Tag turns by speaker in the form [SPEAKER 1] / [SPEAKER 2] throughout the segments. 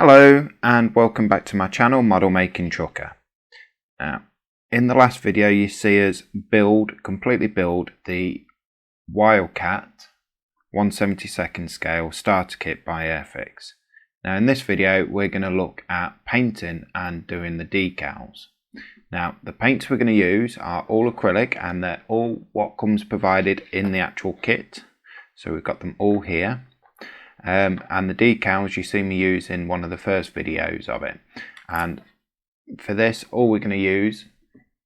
[SPEAKER 1] Hello and welcome back to my channel, Modelmaking Trucker. Now, in the last video you see us completely build the Wildcat 1/72 scale starter kit by Airfix. Now in this video we're going to look at painting and doing the decals. Now the paints we're going to use are all acrylic and they're all what comes provided in the actual kit. So we've got them all here. And the decals you see me use in one of the first videos of it, and for this all we're going to use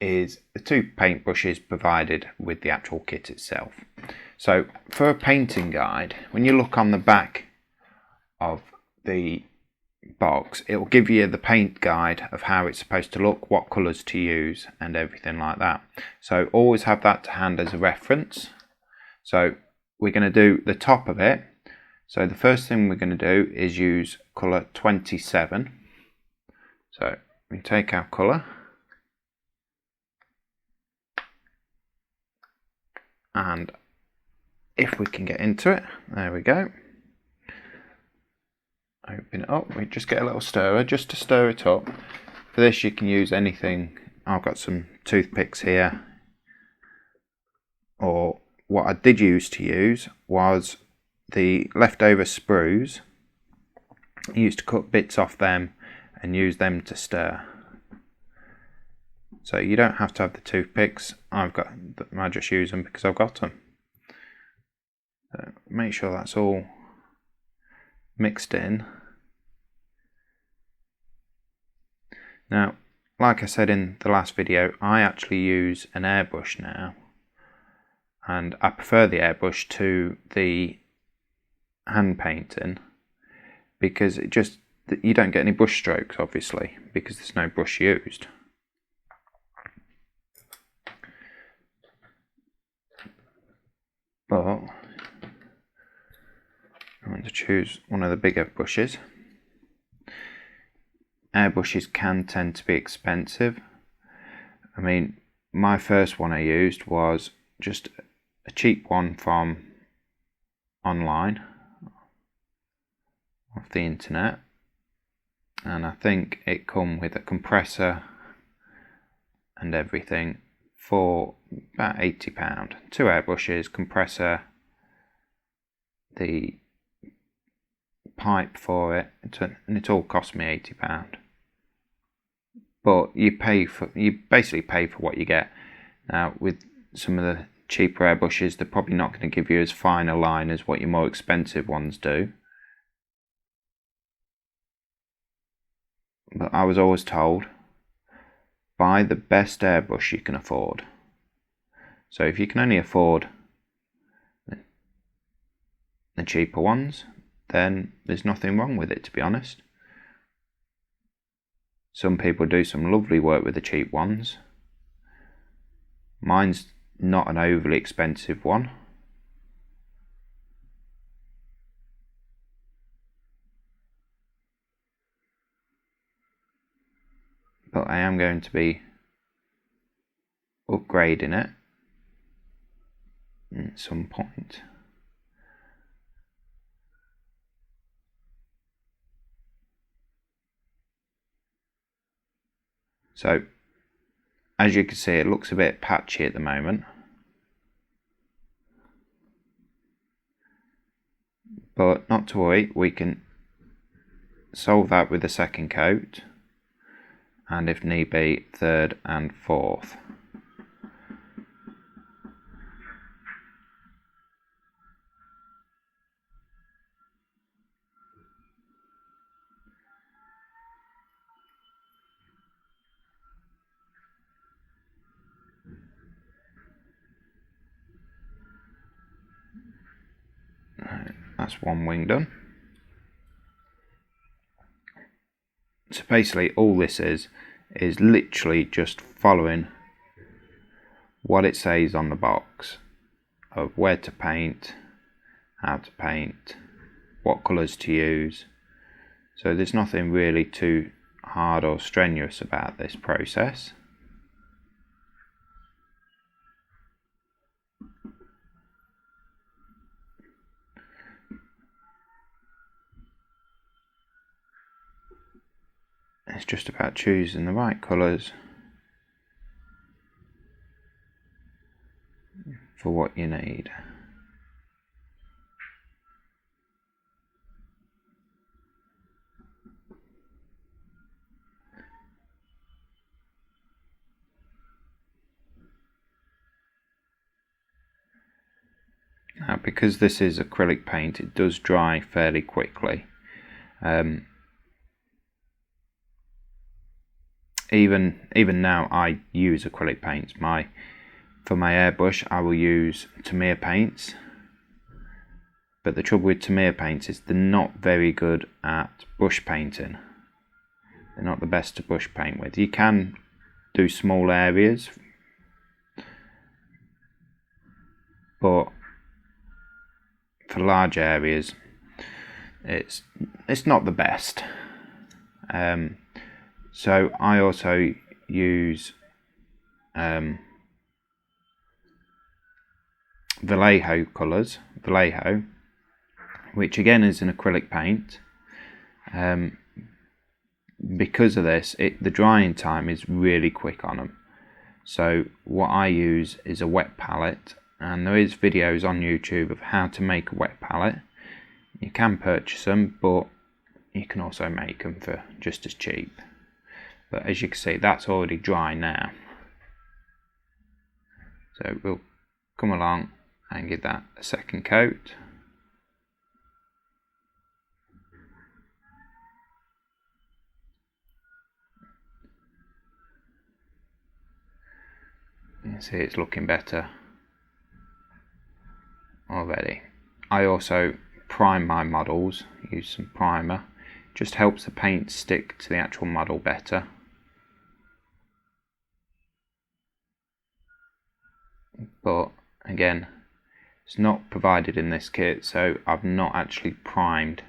[SPEAKER 1] is the two paint brushes provided with the actual kit itself. So for a painting guide, when you look on the back of the box, it will give you the paint guide of how it's supposed to look, what colours to use and everything like that. So always have that to hand as a reference. So we're going to do the top of it. So the first thing we're going to do is use colour 27. So we take our colour and if we can get into it, there we go. Open it up, we just get a little stirrer just to stir it up. For this you can use anything. I've got some toothpicks here, or what I did use was the leftover sprues. I used to cut bits off them and use them to stir. So you don't have to have the toothpicks. I just use them because I've got them. So make sure that's all mixed in. Now, like I said in the last video, I actually use an airbrush now, and I prefer the airbrush to the hand painting because you don't get any brush strokes, obviously, because there's no brush used. But I'm going to choose one of the bigger brushes. Airbrushes can tend to be expensive. I mean, my first one I used was just a cheap one from online, off the internet, and I think it come with a compressor and everything for about £80. 2 airbrushes, compressor, the pipe for it, and it all cost me £80. But you basically pay for what you get. Now with some of the cheaper airbrushes, they're probably not going to give you as fine a line as what your more expensive ones do. But I was always told, buy the best airbrush you can afford. So if you can only afford the cheaper ones, then there's nothing wrong with it, to be honest. Some people do some lovely work with the cheap ones. Mine's not an overly expensive one. But I am going to be upgrading it at some point. So as you can see, it looks a bit patchy at the moment, but not to worry, we can solve that with the second coat, and if need be, third and fourth. That's one wing done. So basically all this is literally just following what it says on the box of where to paint, how to paint, what colours to use. So there's nothing really too hard or strenuous about this process. it's just about choosing the right colours for what you need. Now, because this is acrylic paint, it does dry fairly quickly. Even now I use acrylic paints. For my airbrush I will use Tamiya paints, but the trouble with Tamiya paints is they're not very good at brush painting. They're not the best to brush paint with. You can do small areas, but for large areas it's not the best. So I also use Vallejo colours, which again is an acrylic paint. Because of this, the drying time is really quick on them. So what I use is a wet palette, and there is videos on YouTube of how to make a wet palette. You can purchase them, but you can also make them for just as cheap. But as you can see, that's already dry now. So we'll come along and give that a second coat. You see it's looking better already. I also prime my models, use some primer. Just helps the paint stick to the actual model better. But again, it's not provided in this kit, so I've not actually primed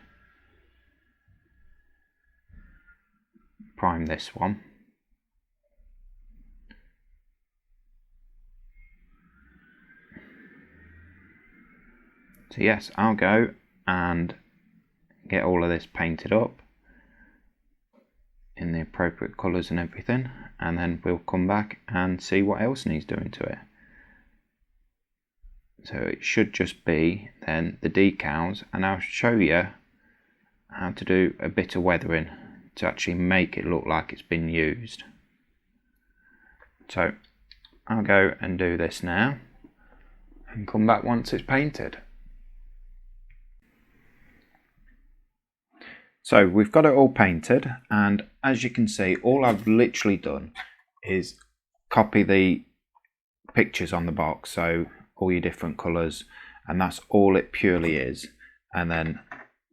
[SPEAKER 1] this one. So yes, I'll go and get all of this painted up in the appropriate colours and everything, and then we'll come back and see what else needs doing to it. So it should just be then the decals, and I'll show you how to do a bit of weathering to actually make it look like it's been used. So I'll go and do this now and come back once it's painted. So we've got it all painted, and as you can see, all I've literally done is copy the pictures on the box, so all your different colours, and that's all it purely is. And then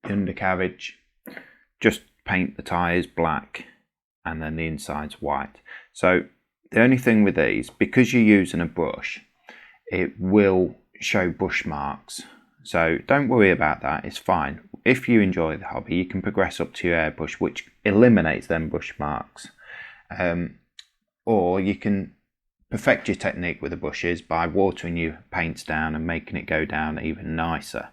[SPEAKER 1] the undercarriage, just paint the tyres black, and then the inside's white. So the only thing with these, because you're using a brush, it will show brush marks. So don't worry about that, it's fine. If you enjoy the hobby, you can progress up to your airbrush, which eliminates them brush marks. Or you can perfect your technique with the brushes by watering your paints down and making it go down even nicer.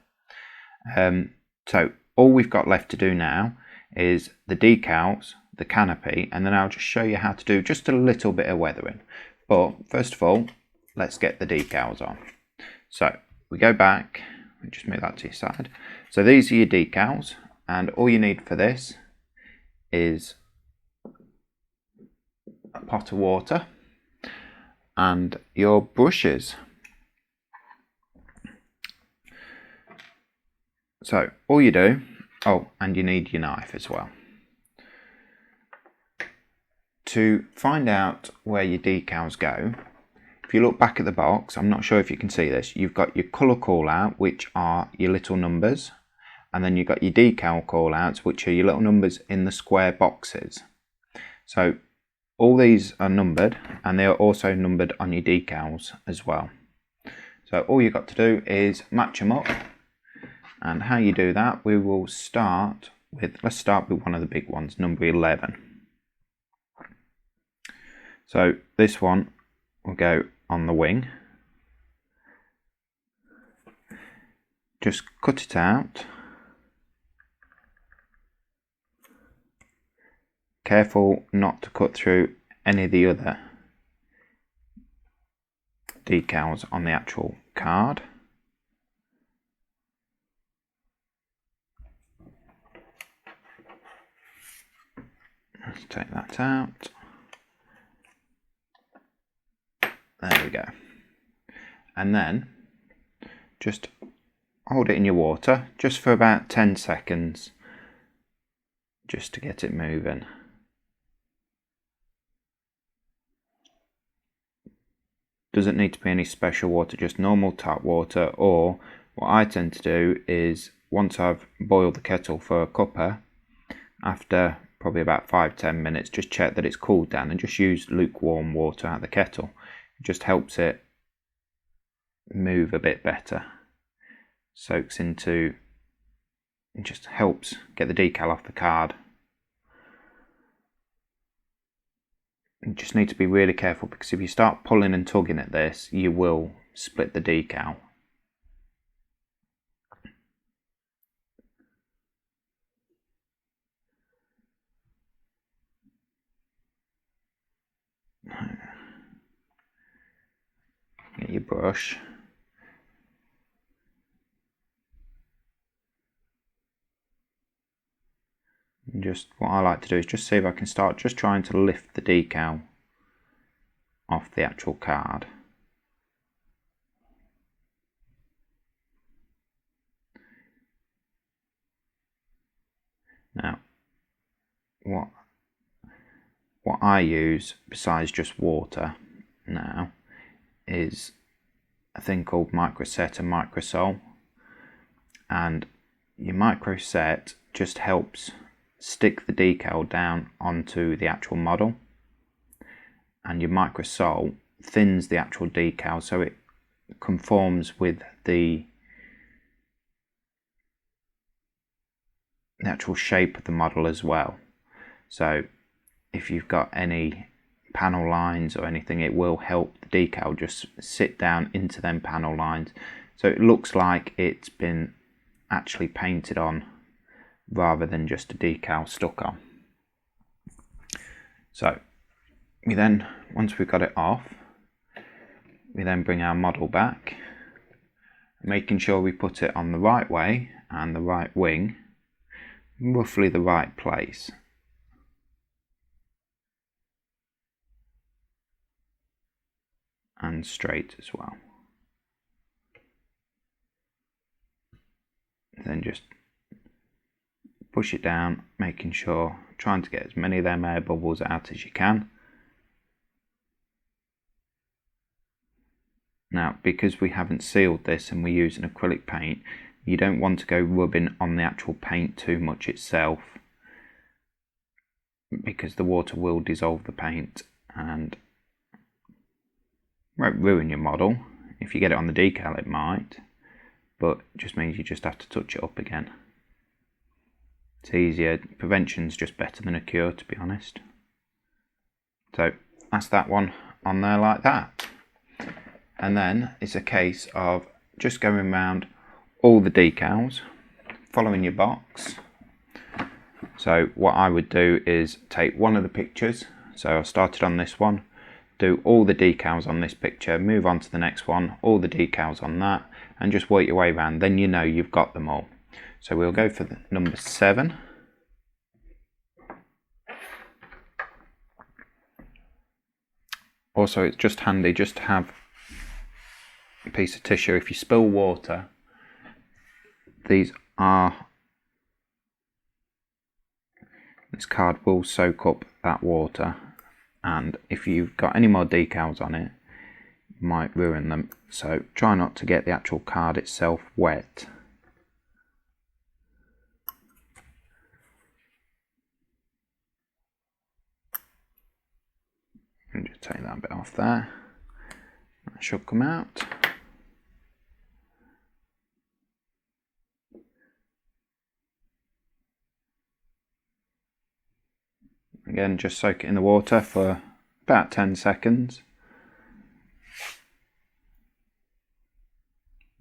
[SPEAKER 1] So all we've got left to do now is the decals, the canopy, and then I'll just show you how to do just a little bit of weathering. But first of all, let's get the decals on. So we go back, we just move that to your side. So these are your decals, and all you need for this is a pot of water and your brushes. So all you do, oh, and you need your knife as well. To find out where your decals go, if you look back at the box, I'm not sure if you can see this, you've got your colour call out, which are your little numbers, and then you've got your decal call outs, which are your little numbers in the square boxes. So all these are numbered, and they are also numbered on your decals as well. So all you've got to do is match them up, and how you do that, we will start with, let's start with one of the big ones, number 11. So this one will go on the wing. Just cut it out, careful not to cut through any of the other decals on the actual card. Let's take that out. There we go. And then just hold it in your water just for about 10 seconds just to get it moving. Doesn't need to be any special water, just normal tap water, or what I tend to do is once I've boiled the kettle for a cuppa, after probably about 5-10 minutes, just check that it's cooled down and just use lukewarm water out of the kettle. It just helps it move a bit better. Soaks into, it just helps get the decal off the card. You just need to be really careful, because if you start pulling and tugging at this, you will split the decal. Get your brush. And just what I like to do is just see if I can start just trying to lift the decal off the actual card. Now, what I use besides just water now is a thing called microset and microsol, and your microset just helps stick the decal down onto the actual model, and your microsol thins the actual decal so it conforms with the actual shape of the model as well. So if you've got any panel lines or anything, it will help the decal just sit down into them panel lines, so it looks like it's been actually painted on rather than just a decal stuck on. So we then, once we've got it off, we then bring our model back, making sure we put it on the right way and the right wing, roughly the right place. And straight as well. Then just push it down, making sure, trying to get as many of them air bubbles out as you can. Now, because we haven't sealed this and we're using acrylic paint, you don't want to go rubbing on the actual paint too much itself, because the water will dissolve the paint and won't ruin your model. If you get it on the decal it might, but it just means you just have to touch it up again. It's easier. Prevention's just better than a cure, to be honest. So that's that one on there like that. And then it's a case of just going around all the decals, following your box. So what I would do is take one of the pictures. So I started on this one, do all the decals on this picture, move on to the next one, all the decals on that, and just work your way around. Then you know you've got them all. So we'll go for the number 7. Also, it's just handy just to have a piece of tissue. If you spill water, this card will soak up that water, and if you've got any more decals on it, you might ruin them. So try not to get the actual card itself wet. And just take that bit off there. That should come out. Again, just soak it in the water for about 10 seconds.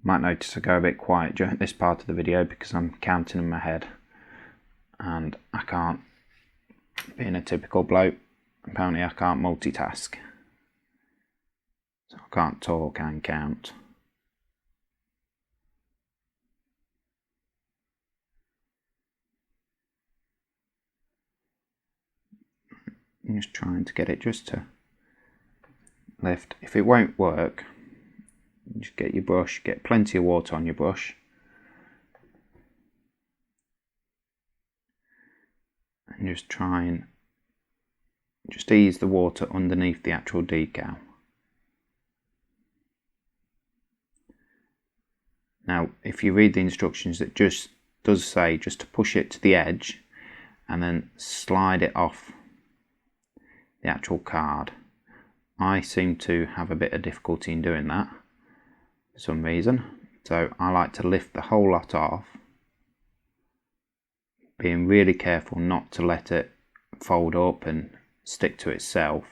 [SPEAKER 1] Might notice I go a bit quiet during this part of the video because I'm counting in my head and I can't Being a typical bloke, apparently I can't multitask. So I can't talk and count. I'm just trying to get it just to lift. If it won't work, just get your brush, get plenty of water on your brush, and just try and just ease the water underneath the actual decal. Now, if you read the instructions, it just does say just to push it to the edge and then slide it off the actual card. I seem to have a bit of difficulty in doing that for some reason, so I like to lift the whole lot off, being really careful not to let it fold up and stick to itself.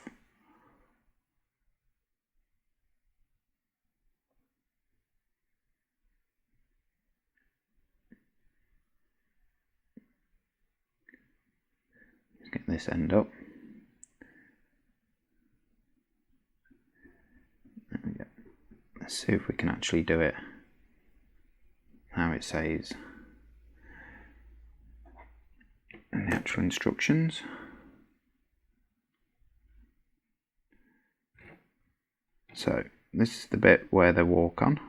[SPEAKER 1] Let's get this end up. There we go. Let's see if we can actually do it how it says in the actual instructions. So this is the bit where they walk on.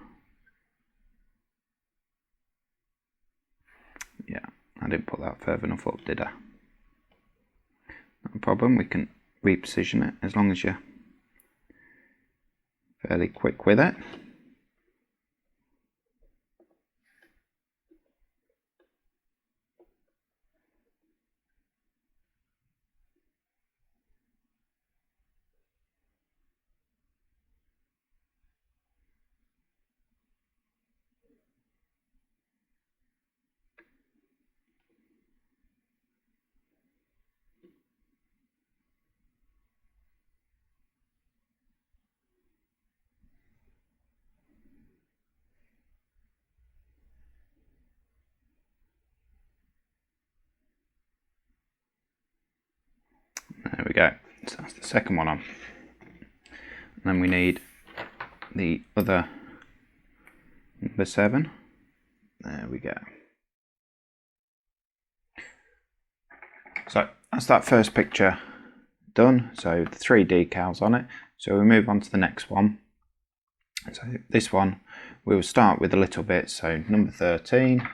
[SPEAKER 1] Yeah, I didn't put that further enough up, did I? No problem, we can reposition it as long as you're fairly quick with it. There we go, so that's the second one on. And then we need the other number 7. There we go. So that's that first picture done, so the 3 decals on it. So we move on to the next one. So this one we will start with a little bit, so number 13.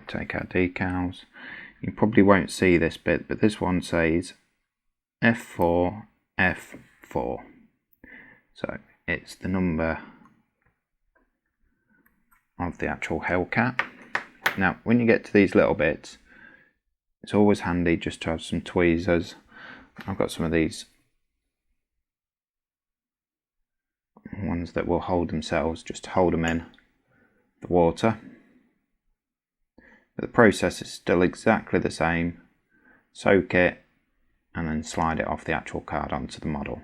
[SPEAKER 1] Take our decals. You probably won't see this bit, but this one says F4 F4. So it's the number of the actual Hellcat. Now when you get to these little bits, it's always handy just to have some tweezers. I've got some of these ones that will hold themselves, just to hold them in the water. But the process is still exactly the same. Soak it and then slide it off the actual card onto the model.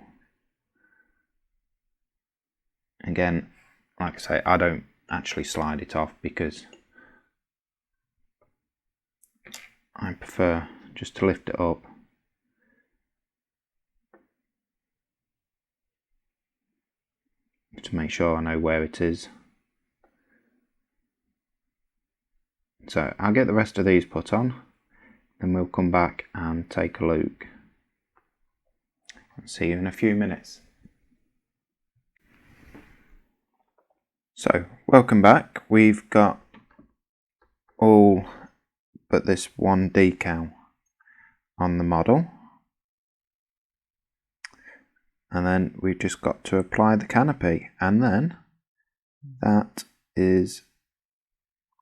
[SPEAKER 1] Again, like I say, I don't actually slide it off because I prefer just to lift it up to make sure I know where it is. So I'll get the rest of these put on, then we'll come back and take a look. I'll see you in a few minutes. So welcome back. We've got all but this one decal on the model, and then we've just got to apply the canopy, and then that is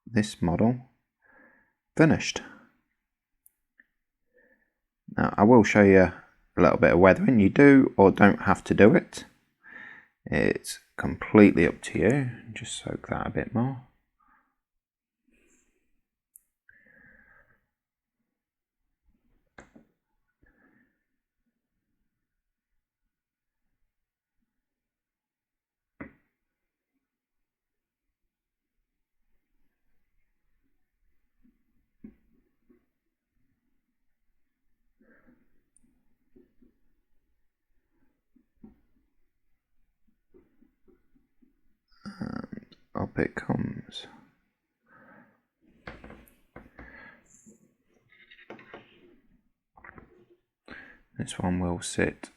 [SPEAKER 1] this model finished. Now I will show you a little bit of weathering. You do or don't have to do it. It's completely up to you. Just soak that a bit more. it comes. This one will sit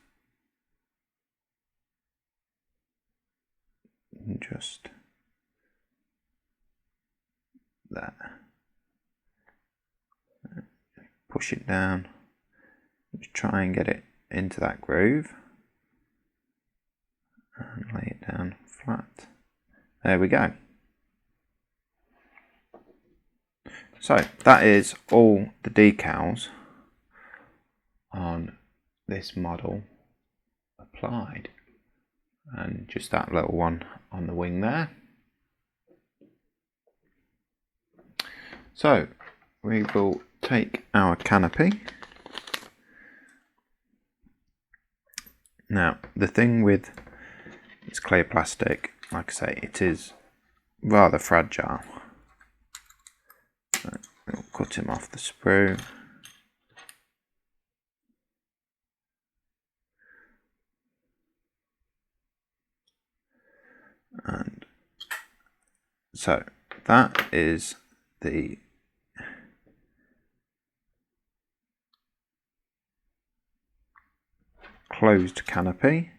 [SPEAKER 1] just there. Push it down. Just try and get it into that groove. And lay it down flat. There we go. So that is all the decals on this model applied, and just that little one on the wing there. So we will take our canopy. Now the thing with this clear plastic, like I say, it is rather fragile. So we'll cut him off the sprue. And so that is the closed canopy,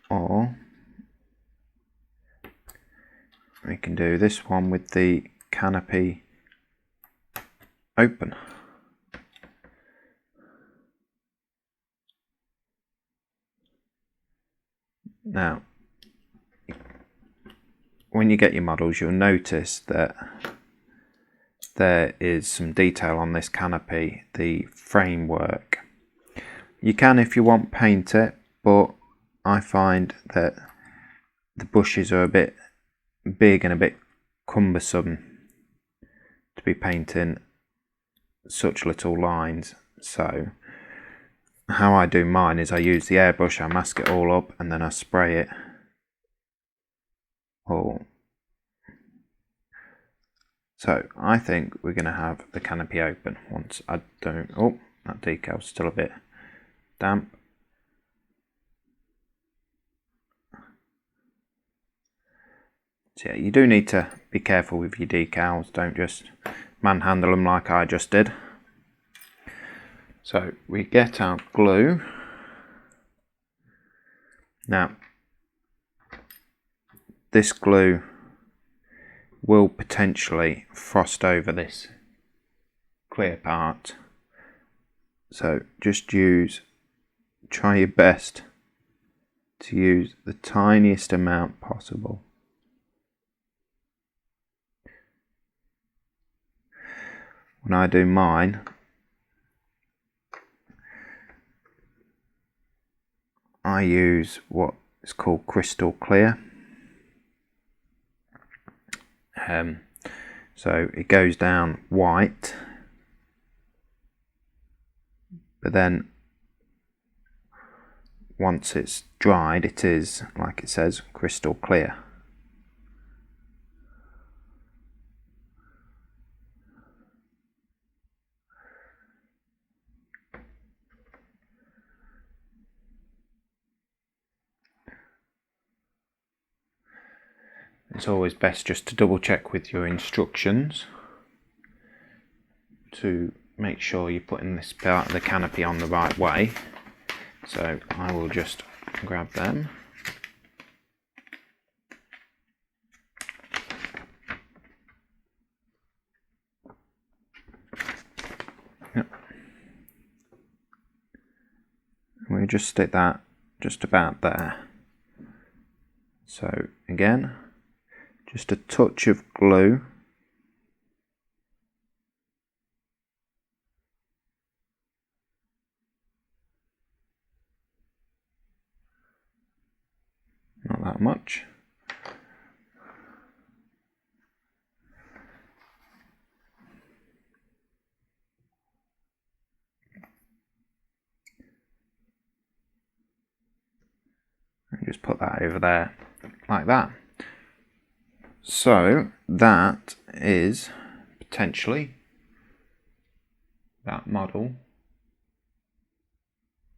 [SPEAKER 1] or we can do this one with the canopy open. Now, when you get your models, you'll notice that there is some detail on this canopy, the framework. You can, if you want, paint it, but I find that the bushes are a bit big and a bit cumbersome to be painting such little lines. So how I do mine is I use the airbrush, I mask it all up, and then I spray it all. So I think we're going to have the canopy open once I don't... Oh, that decal's still a bit damp. So yeah, you do need to be careful with your decals, don't just manhandle them like I just did. So we get our glue. Now this glue will potentially frost over this clear part, so just try your best to use the tiniest amount possible. When I do mine, I use what is called crystal clear. So it goes down white, but then once it's dried, it is, like it says, crystal clear. It's always best just to double check with your instructions to make sure you're putting this part of the canopy on the right way. So I will just grab them. Yep. We just stick that just about there. So again, just a touch of glue. Not that much. And just put that over there like that. So that is potentially that model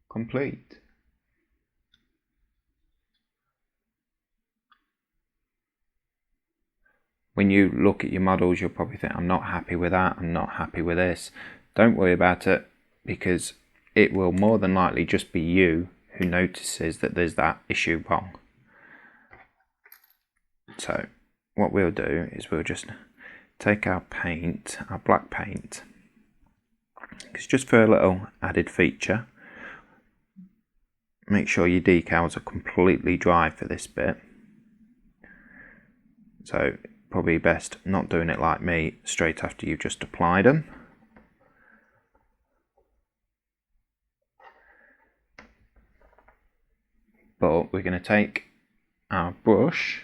[SPEAKER 1] complete. when you look at your models, you'll probably think, I'm not happy with that, I'm not happy with this. Don't worry about it, because it will more than likely just be you who notices that there's that issue wrong. So what we'll do is we'll just take our paint, our black paint. It's just for a little added feature. Make sure your decals are completely dry for this bit. So probably best not doing it like me straight after you've just applied them. But we're going to take our brush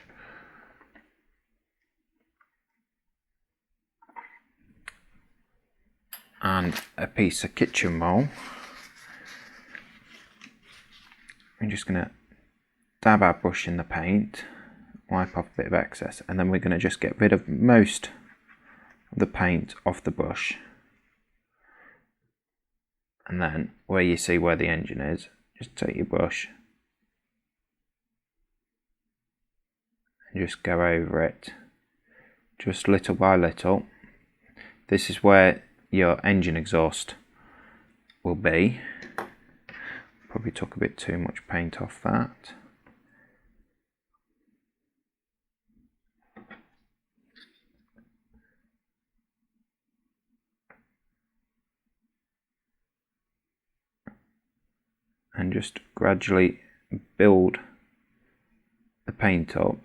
[SPEAKER 1] and a piece of kitchen roll. We're just going to dab our brush in the paint, wipe off a bit of excess, and then we're going to just get rid of most of the paint off the brush. And then where you see where the engine is, just take your brush and just go over it, just little by little. This is where your engine exhaust will be. Probably took a bit too much paint off that. And just gradually build the paint up.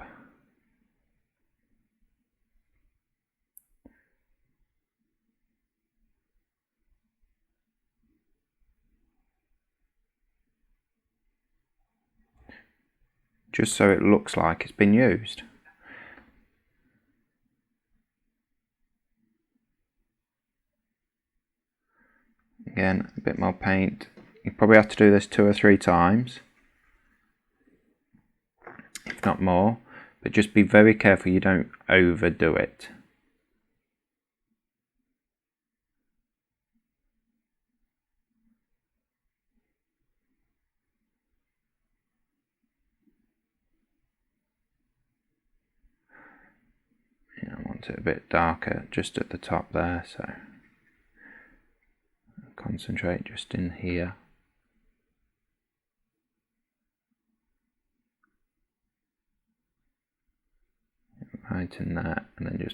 [SPEAKER 1] Just so it looks like it's been used. Again, a bit more paint. You probably have to do this 2 or 3 times, if not more, but just be very careful you don't overdo it. I want it a bit darker just at the top there, so concentrate just in here. Right in there, and then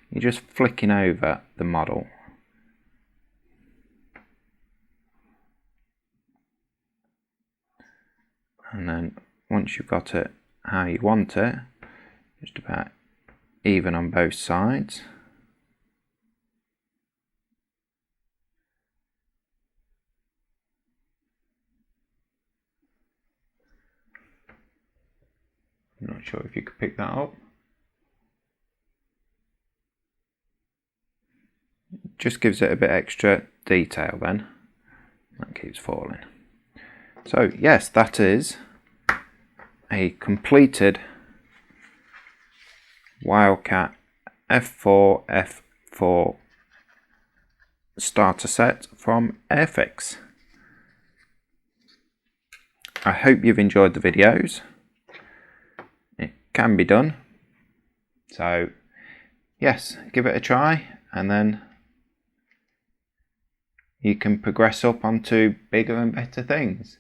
[SPEAKER 1] you're just flicking over the model. And then once you've got it how you want it, just about even on both sides. I'm not sure if you could pick that up. Just gives it a bit extra detail then. That keeps falling. So yes, that is a completed Wildcat F4 F4 starter set from Airfix. I hope you've enjoyed the videos. It can be done. So yes, give it a try, and then you can progress up onto bigger and better things.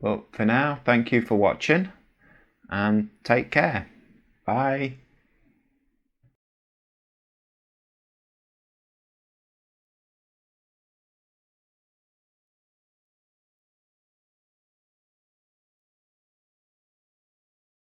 [SPEAKER 1] But for now, thank you for watching and take care. Bye.